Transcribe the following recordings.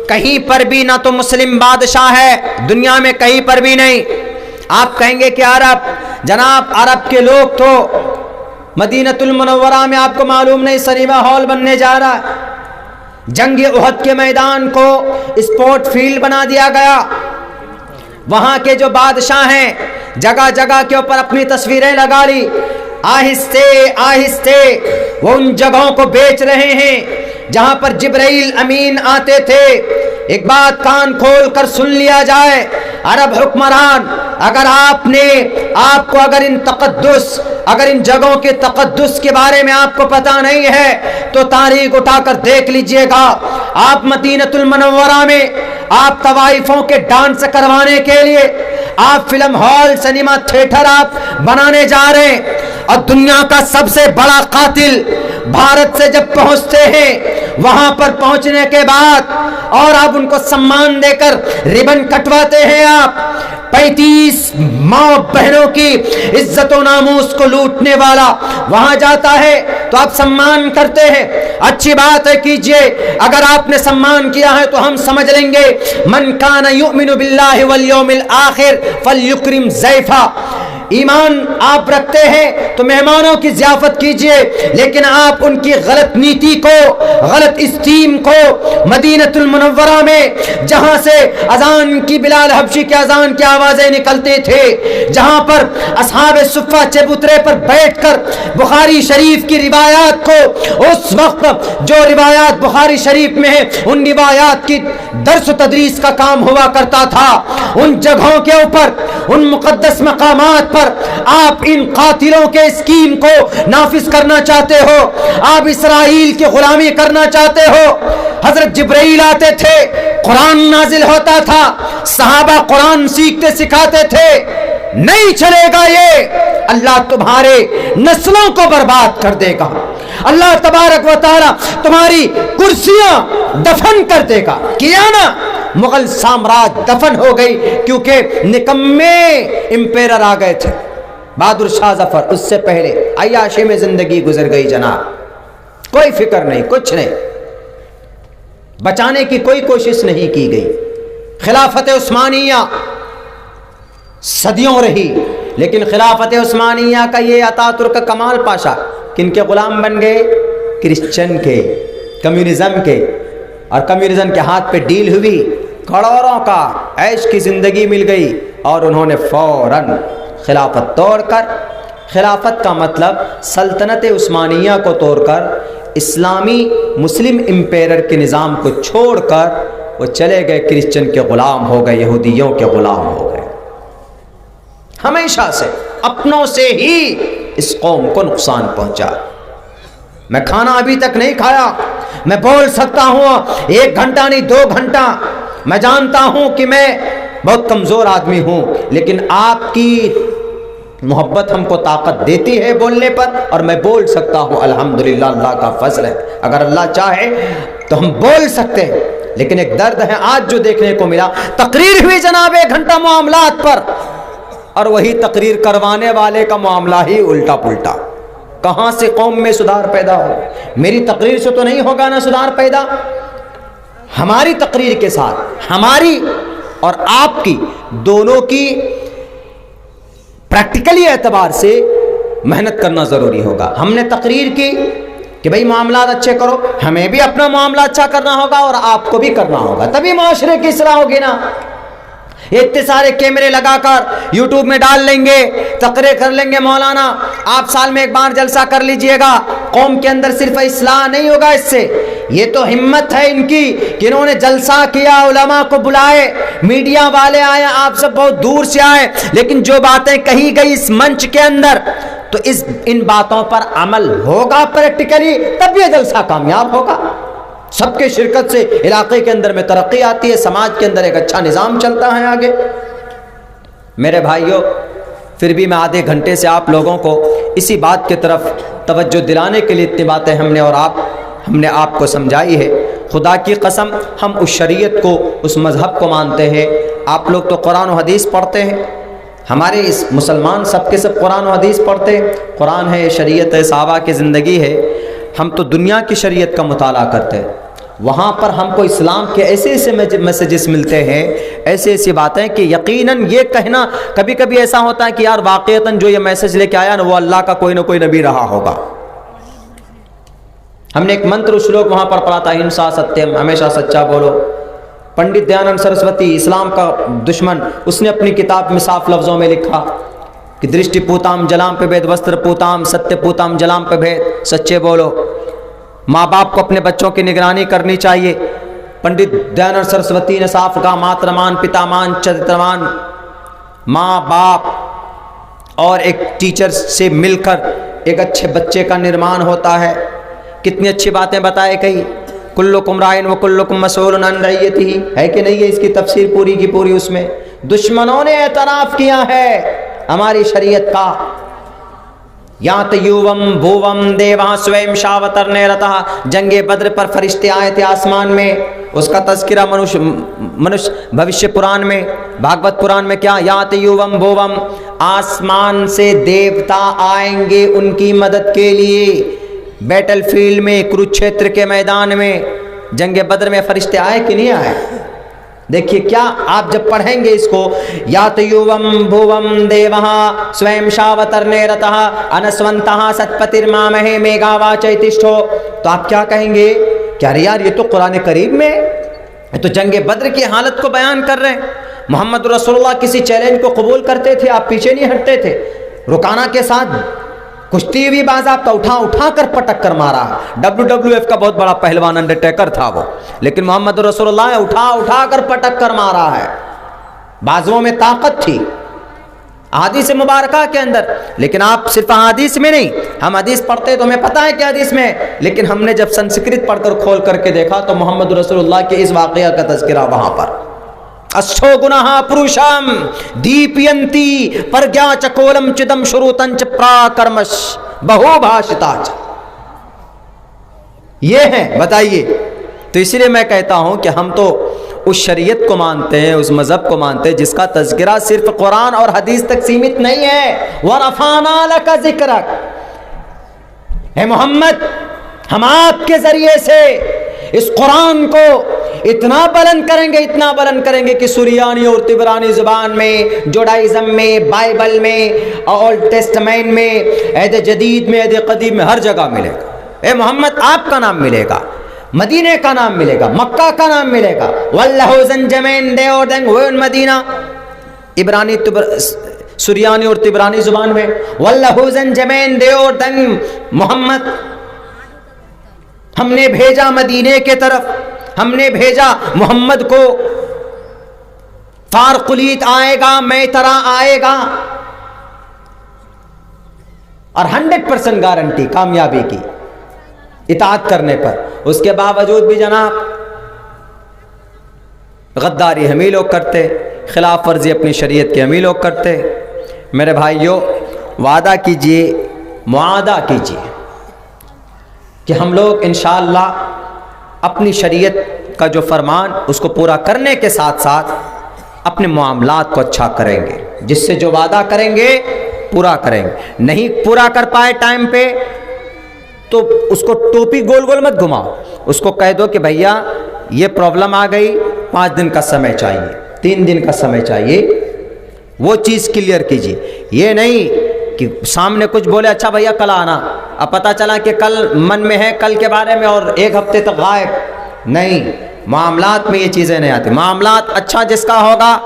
کہیں پر بھی نہ تو مسلم بادشاہ ہے دنیا میں، کہیں پر بھی نہیں۔ آپ کہیں گے کہ عرب، جناب عرب کے لوگ تو مدینۃ المنورہ میں آپ کو معلوم نہیں سنیما ہال بننے جا رہا ہے، جنگ احد کے میدان کو اسپورٹ فیلڈ بنا دیا گیا، وہاں کے جو بادشاہ ہیں جگہ جگہ کے اوپر اپنی تصویریں لگا لی، آہستے آہستے وہ ان جگہوں کو بیچ رہے ہیں جہاں پر جبرائیل امین آتے تھے۔ ایک بات کان کھول کر سن لیا جائے، عرب حکمران، اگر آپ کو اگر ان جگہوں کے تقدس کے بارے میں آپ کو پتہ نہیں ہے تو تاریخ اٹھا کر دیکھ لیجئے گا۔ آپ مدینۃ المنورہ میں آپ طوائفوں کے ڈانس کروانے کے لیے آپ فلم ہال، سنیما تھیٹر آپ بنانے جا رہے ہیں، اور دنیا کا سب سے بڑا قاتل بھارت سے جب پہنچتے ہیں، وہاں پر پہنچنے کے بعد اور آپ ان کو سمان دے کر ربن کٹواتے ہیں، آپ 35 ماں بہنوں کی عزت و ناموس کو لوٹنے والا وہاں جاتا ہے تو آپ سمان کرتے ہیں، اچھی بات ہے کیجئے، اگر آپ نے سمان کیا ہے تو ہم سمجھ لیں گے من کان یؤمن باللہ والیوم الآخر فلیکرم ضیفہ، ایمان آپ رکھتے ہیں تو مہمانوں کی ضیافت کیجئے، لیکن آپ ان کی غلط نیتی کو، غلط اسٹیم کو مدینۃ المنورہ میں جہاں سے اذان کی بلال حبشی کی اذان کی آوازیں نکلتے تھے، جہاں پر اصحاب صفہ چبوترے پر بیٹھ کر بخاری شریف کی روایات کو، اس وقت جو روایات بخاری شریف میں ہیں ان روایات کی درس و تدریس کا کام ہوا کرتا تھا، ان جگہوں کے اوپر، ان مقدس مقامات پر آپ ان قاتلوں کے اسکیم کو نافذ کرنا چاہتے ہو، آپ اسرائیل کی غلامی کرنا چاہتے ہو۔ حضرت جبرائیل آتے تھے، قرآن نازل ہوتا تھا، صحابہ قرآن سیکھتے سکھاتے تھے، نہیں چلے گا یہ، اللہ تمہارے نسلوں کو برباد کر دے گا، اللہ تبارک و تعالی تمہاری کرسیاں دفن کر دے گا۔ کیا نا، مغل سامراج دفن ہو گئی، کیونکہ نکمے امپیرر آ گئے تھے۔ بہادر شاہ ظفر اس سے پہلے عیاشی میں زندگی گزر گئی جناب، کوئی فکر نہیں، کچھ نہیں، بچانے کی کوئی کوشش نہیں کی گئی۔ خلافت عثمانیہ صدیوں رہی، لیکن خلافت عثمانیہ کا یہ اتا ترک کمال پاشا کن کے غلام بن گئے؟ کرسچن کے، کمیونزم کے، اور کمیونزم کے ہاتھ پہ ڈیل ہوئی، کروڑوں کا عیش کی زندگی مل گئی، اور انہوں نے فوراً خلافت توڑ کر، خلافت کا مطلب سلطنت عثمانیہ کو توڑ کر اسلامی مسلم امپیرر کے نظام کو چھوڑ کر وہ چلے گئے، کرسچن کے غلام ہو گئے، یہودیوں کے غلام ہو گئے۔ ہمیشہ سے اپنوں سے ہی اس قوم کو نقصان پہنچا۔ میں کھانا ابھی تک نہیں کھایا، میں بول سکتا ہوں 1 گھنٹہ نہیں 2 گھنٹہ، میں جانتا ہوں کہ میں بہت کمزور آدمی ہوں، لیکن آپ کی محبت ہم کو طاقت دیتی ہے بولنے پر، اور میں بول سکتا ہوں الحمدللہ، اللہ کا فضل ہے، اگر اللہ چاہے تو ہم بول سکتے ہیں۔ لیکن ایک درد ہے آج جو دیکھنے کو ملا، تقریر ہوئی جناب 1 گھنٹہ معاملات پر، اور وہی تقریر کروانے والے کا معاملہ ہی الٹا پلٹا۔ کہاں سے قوم میں صدار پیدا ہو؟ میری تقریر سے تو نہیں ہوگا نا صدار پیدا، ہماری تقریر کے ساتھ ہماری اور آپ کی دونوں کی پریکٹیکلی اعتبار سے محنت کرنا ضروری ہوگا۔ ہم نے تقریر کی کہ بھئی معاملات اچھے کرو، ہمیں بھی اپنا معاملہ اچھا کرنا ہوگا اور آپ کو بھی کرنا ہوگا، تبھی معاشرے کی اصلاح ہوگی نا۔ اتنے سارے کیمرے لگا کر یوٹیوب میں ڈال لیں گے، تقریر کر لیں گے، مولانا آپ سال میں 1 بار جلسہ کر لیجئے گا، قوم کے اندر صرف اصلاح نہیں ہوگا اس سے۔ یہ تو ہمت ہے ان کی کہ انہوں نے جلسہ کیا، علماء کو بلائے، میڈیا والے آئے، آپ سب بہت دور سے آئے، لیکن جو باتیں کہی گئی اس منچ کے اندر، تو ان باتوں پر عمل ہوگا پریکٹیکلی، تب یہ جلسہ کامیاب ہوگا۔ سب کے شرکت سے علاقے کے اندر میں ترقی آتی ہے، سماج کے اندر ایک اچھا نظام چلتا ہے آگے۔ میرے بھائیوں، پھر بھی میں آدھے گھنٹے سے آپ لوگوں کو اسی بات کی طرف توجہ دلانے کے لیے اتنی باتیں ہم نے آپ کو سمجھائی ہے۔ خدا کی قسم ہم اس شریعت کو، اس مذہب کو مانتے ہیں۔ آپ لوگ تو قرآن و حدیث پڑھتے ہیں، ہمارے اس مسلمان سب کے سب قرآن و حدیث پڑھتے ہیں، قرآن ہے، شریعت ہے، صحابہ کی زندگی ہے۔ ہم تو دنیا کی شریعت کا مطالعہ کرتے ہیں، وہاں پر ہم کو اسلام کے ایسے ایسے میسیجز ملتے ہیں، ایسے ایسی باتیں کہ یقیناً یہ کہنا کبھی کبھی ایسا ہوتا ہے کہ یار واقعتاً جو یہ میسیج لے کے آیا نا وہ اللہ کا کوئی نہ کوئی نبی رہا ہوگا۔ ہم نے ایک منتر شلوک وہاں پر پڑھا تھا، ہنسا ستیم، ہمیشہ سچا بولو۔ پنڈت دیانند سرسوتی، اسلام کا دشمن، اس نے اپنی کتاب میں صاف لفظوں میں لکھا کہ درشٹی پوتام جلام پہ بھید، وستر پوتام ستیہ پوتام جلام پہ بھید، سچے بولو۔ ماں باپ کو اپنے بچوں کی نگرانی کرنی چاہیے۔ پنڈت دیانند سرسوتی نے صاف کہا، ماترمان پتامان چرترمان، ماں باپ اور ایک ٹیچر سے مل کر ایک اچھے بچے کا نرمان ہوتا ہے۔ کتنی اچھی باتیں بتائے کئی، کلکم رائن و کلکم مسئول عن رعیتہ، ہے کہ نہیں ہے اس کی تفسیر پوری کی پوری؟ اس میں دشمنوں نے اعتراف کیا ہے ہماری شریعت کا۔ یا تیوم بھوم دیواں سویم شاوترنے رتا، جنگ بدر پر فرشتے آئے تھے آسمان میں، اس کا تذکرہ منش بھوشیہ پران میں، بھاگوت پران میں کیا، یا تیوم بھوم، آسمان سے دیوتا آئیں گے ان کی مدد کے لیے۔ بیٹل فیلڈ میں، کروکشیتر کے میدان میں، جنگ بدر میں فرشتے آئے کہ نہیں آئے؟ دیکھیے کیا آپ جب پڑھیں گے اس کو، یا تیوم بھوم دیوہا سویم شاوترنے رتہ انسونتہ ستپترمامہے میگا واچیتشٹھو، تو آپ کیا کہیں گے کہ ارے یار یہ تو قرآن کریم میں، یہ تو جنگ بدر کی حالت کو بیان کر رہے ہیں۔ محمد رسول اللہ کسی چیلنج کو قبول کرتے تھے، آپ پیچھے نہیں ہٹتے تھے، رکانہ کے ساتھ کشتی بھی باضابطہ اٹھا کر پٹک کر مارا۔ WWF کا بہت بڑا پہلوان انڈرٹیکر تھا وہ، لیکن محمد رسول اللہ نے اٹھا کر پٹک کر مارا ہے۔ بازوؤں میں طاقت تھی احادیث مبارکہ کے اندر، لیکن آپ صرف احادیث میں نہیں، ہم حدیث پڑھتے تو ہمیں پتہ ہے کہ حدیث میں، لیکن ہم نے جب سنسکرت پڑھ کر کھول کر کے دیکھا تو محمد رسول اللہ کے اس واقعہ کا تذکرہ وہاں پر، اشو گناہ پروشم دیپینتی پرگیا چکولم چدم شروتنچ پراکرمش بہو بھاشتاچ، یہ ہے۔ بتائیے، تو اسی لیے میں کہتا ہوں کہ ہم تو اس شریعت کو مانتے ہیں، اس مذہب کو مانتے ہیں جس کا تذکرہ صرف قرآن اور حدیث تک سیمت نہیں ہے۔ وَرَفَعْنَا لَكَ ذِكْرَكَ، اے محمد ہم آپ کے ذریعے سے اس قرآن کو اتنا بلند کریں گے کہ سریانی اور تبرانی زبان میں، جوڈائزم میں، بائبل میں، اولڈ ٹیسٹمنٹ میں، عہد جدید میں، عہد قدیم میں، ہر جگہ ملے گا۔ اے محمد آپ کا نام ملے گا، مدینے کا نام ملے گا، مکہ کا نام ملے گا، واللہ زنجمین دے اور دنگ وین مدینہ، عبرانی سریانی اور تبرانی زبان میں، واللہ زنجمین دے اور دنگ محمد، ہم نے بھیجا مدینے کے طرف، ہم نے بھیجا محمد کو، فارقلیت آئے گا، میترا آئے گا، اور 100% گارنٹی کامیابی کی اطاعت کرنے پر۔ اس کے باوجود بھی جناب غداری ہم ہی لوگ کرتے، خلاف ورزی اپنی شریعت کی ہم ہی لوگ کرتے۔ میرے بھائیوں، وعدہ کیجئے، معاہدہ کیجئے کہ ہم لوگ انشاءاللہ اپنی شریعت کا جو فرمان اس کو پورا کرنے کے ساتھ ساتھ اپنے معاملات کو اچھا کریں گے، جس سے جو وعدہ کریں گے پورا کریں گے۔ نہیں پورا کر پائے ٹائم پہ تو اس کو ٹوپی گول گول مت گھماؤ، اس کو کہہ دو کہ بھیا یہ پرابلم آ گئی، 5 دن کا سمے چاہیے، 3 دن کا سمے چاہیے، وہ چیز کلیئر کیجیے۔ یہ نہیں کہ سامنے کچھ بولے اچھا بھیا کل آنا، اب پتہ چلا کہ کل من میں ہے کل کے بارے میں اور 1 ہفتے تک غائب۔ نہیں، معاملات میں یہ چیزیں نہیں آتی۔ معاملات اچھا جس کا ہوگا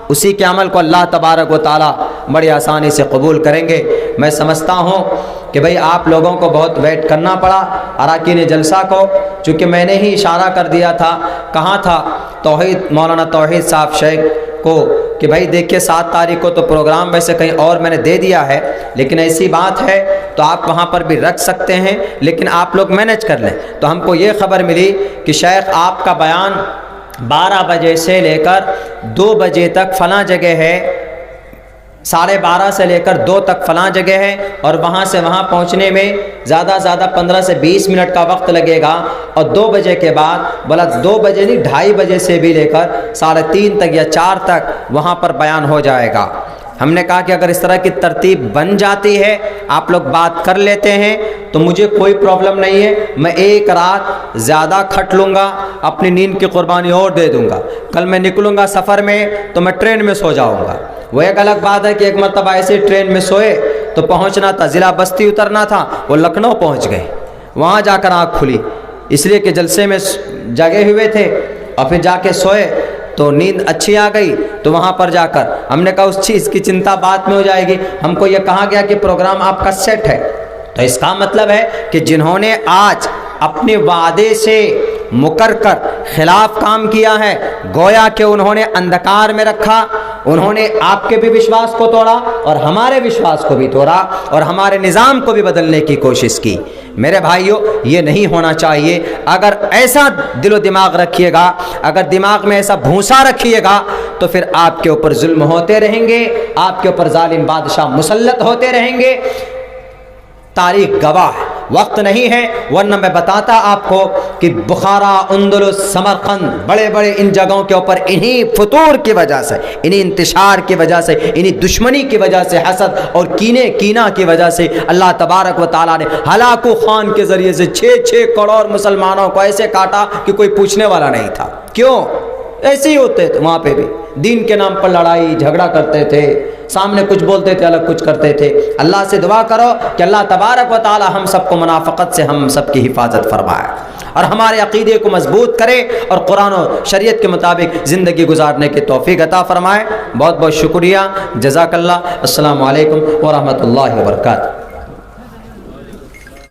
اسی کے عمل کو اللہ تبارک و تعالیٰ بڑی آسانی سے قبول کریں گے۔ میں سمجھتا ہوں کہ بھئی آپ لوگوں کو بہت ویٹ کرنا پڑا اراکین جلسہ کو، چونکہ میں نے ہی اشارہ کر دیا تھا، کہاں تھا توحید مولانا توحید صاحب شیخ کو کہ بھائی دیکھیے 7 تاریخ کو تو پروگرام ویسے کہیں اور میں نے دے دیا ہے، لیکن ایسی بات ہے تو آپ وہاں پر بھی رکھ سکتے ہیں، لیکن آپ لوگ مینیج کر لیں۔ تو ہم کو یہ خبر ملی کہ شیخ آپ کا بیان 12 بجے سے لے کر 2 بجے تک فلاں جگہ ہے، 12:30 سے لے کر 2 تک فلاں جگہ ہے، اور وہاں سے وہاں پہنچنے میں زیادہ 15 سے 20 منٹ کا وقت لگے گا، اور 2 بجے کے بعد بولا 2 بجے نہیں 2:30 بجے سے بھی لے کر 3:30 تک یا 4 تک وہاں پر بیان ہو جائے گا۔ ہم نے کہا کہ اگر اس طرح کی ترتیب بن جاتی ہے، آپ لوگ بات کر لیتے ہیں تو مجھے کوئی پرابلم نہیں ہے، میں ایک رات زیادہ کھٹ لوں گا، اپنی نیند کی قربانی اور دے دوں گا۔ کل میں نکلوں گا سفر میں تو میں ٹرین میں سو جاؤں گا۔ وہ ایک الگ بات ہے کہ ایک مرتبہ ایسے ٹرین میں سوئے تو پہنچنا تھا، ضلع بستی اترنا تھا، وہ لکھنؤ پہنچ گئے، وہاں جا کر آنکھ کھلی، اس لیے کہ جلسے میں جگے ہوئے تھے اور پھر جا کے سوئے تو نیند اچھی آ گئی، تو وہاں پر جا کر ہم نے کہا اس چیز کی چنتا بعد میں ہو جائے گی، ہم کو یہ کہا گیا کہ پروگرام آپ کا سیٹ ہے۔ تو اس کا مطلب ہے کہ جنہوں نے آج اپنے وعدے سے مکر کر خلاف کام کیا ہے، گویا کہ انہوں نے اندھکار میں رکھا، انہوں نے آپ کے بھی وشواس کو توڑا اور ہمارے وشواس کو بھی توڑا اور ہمارے نظام کو بھی بدلنے کی کوشش کی۔ میرے بھائیو، یہ نہیں ہونا چاہیے۔ اگر ایسا دل و دماغ رکھیے گا، اگر دماغ میں ایسا بھونسا رکھیے گا تو پھر آپ کے اوپر ظلم ہوتے رہیں گے، آپ کے اوپر ظالم بادشاہ مسلط ہوتے رہیں گے۔ تاریخ گواہ ہے، وقت نہیں ہے ورنہ میں بتاتا آپ کو کہ بخارا، اندلس، سمرقند، بڑے بڑے ان جگہوں کے اوپر انہی فتور کی وجہ سے، انہی انتشار کی وجہ سے، انہی دشمنی کی وجہ سے، حسد اور کینہ کی وجہ سے اللہ تبارک و تعالیٰ نے ہلاکو خان کے ذریعے سے 6 کروڑ مسلمانوں کو ایسے کاٹا کہ کوئی پوچھنے والا نہیں تھا۔ کیوں؟ ایسے ہی ہوتے تھے، وہاں پہ بھی دین کے نام پر لڑائی جھگڑا کرتے تھے، سامنے کچھ بولتے تھے، الگ کچھ کرتے تھے۔ اللہ سے دعا کرو کہ اللہ تبارک و تعالی ہم سب کو منافقت سے ہم سب کی حفاظت فرمائے اور ہمارے عقیدے کو مضبوط کرے اور قرآن و شریعت کے مطابق زندگی گزارنے کی توفیق عطا فرمائے۔ بہت بہت شکریہ، جزاک اللہ۔ السلام علیکم ورحمۃ اللہ وبرکاتہ۔